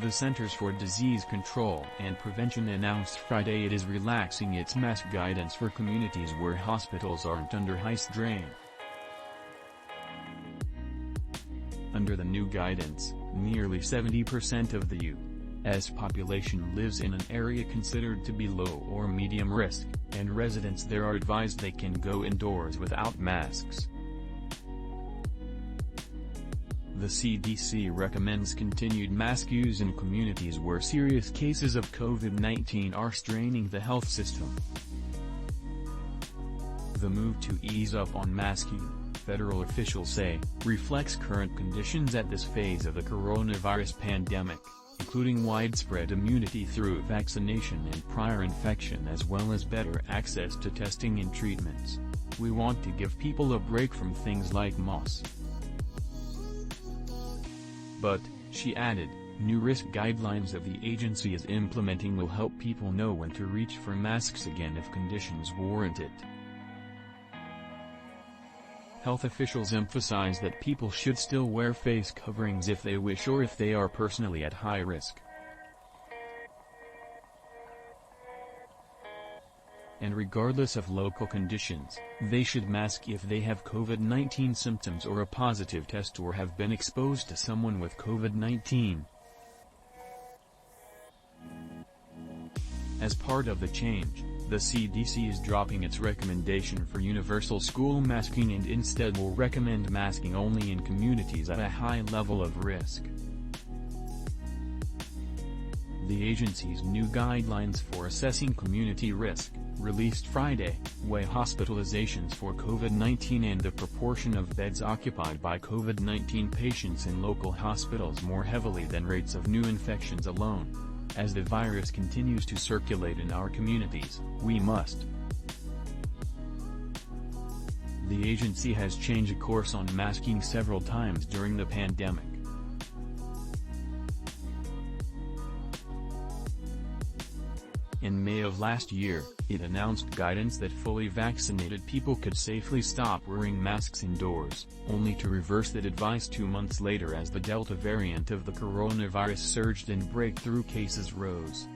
The Centers for Disease Control and Prevention announced Friday it is relaxing its mask guidance for communities where hospitals aren't under high strain. Under the new guidance, nearly 70% of the U.S. population lives in an area considered to be low or medium risk, and residents there are advised they can go indoors without masks. The CDC recommends continued mask use in communities where serious cases of COVID-19 are straining the health system. The move to ease up on masking, federal officials say, reflects current conditions at this phase of the coronavirus pandemic, including widespread immunity through vaccination and prior infection as well as better access to testing and treatments. We want to give people a break from things like MOS. But, she added, new risk guidelines that the agency is implementing will help people know when to reach for masks again if conditions warrant it. Health officials emphasize that people should still wear face coverings if they wish or if they are personally at high risk. And regardless of local conditions, they should mask if they have COVID-19 symptoms or a positive test or have been exposed to someone with COVID-19. As part of the change, the CDC is dropping its recommendation for universal school masking and instead will recommend masking only in communities at a high level of risk. The agency's new guidelines for assessing community risk, released Friday, weigh hospitalizations for COVID-19 and the proportion of beds occupied by COVID-19 patients in local hospitals more heavily than rates of new infections alone. As the virus continues to circulate in our communities, we must. The agency has changed course on masking several times during the pandemic. In May of last year, it announced guidance that fully vaccinated people could safely stop wearing masks indoors, only to reverse that advice 2 months later as the Delta variant of the coronavirus surged and breakthrough cases rose.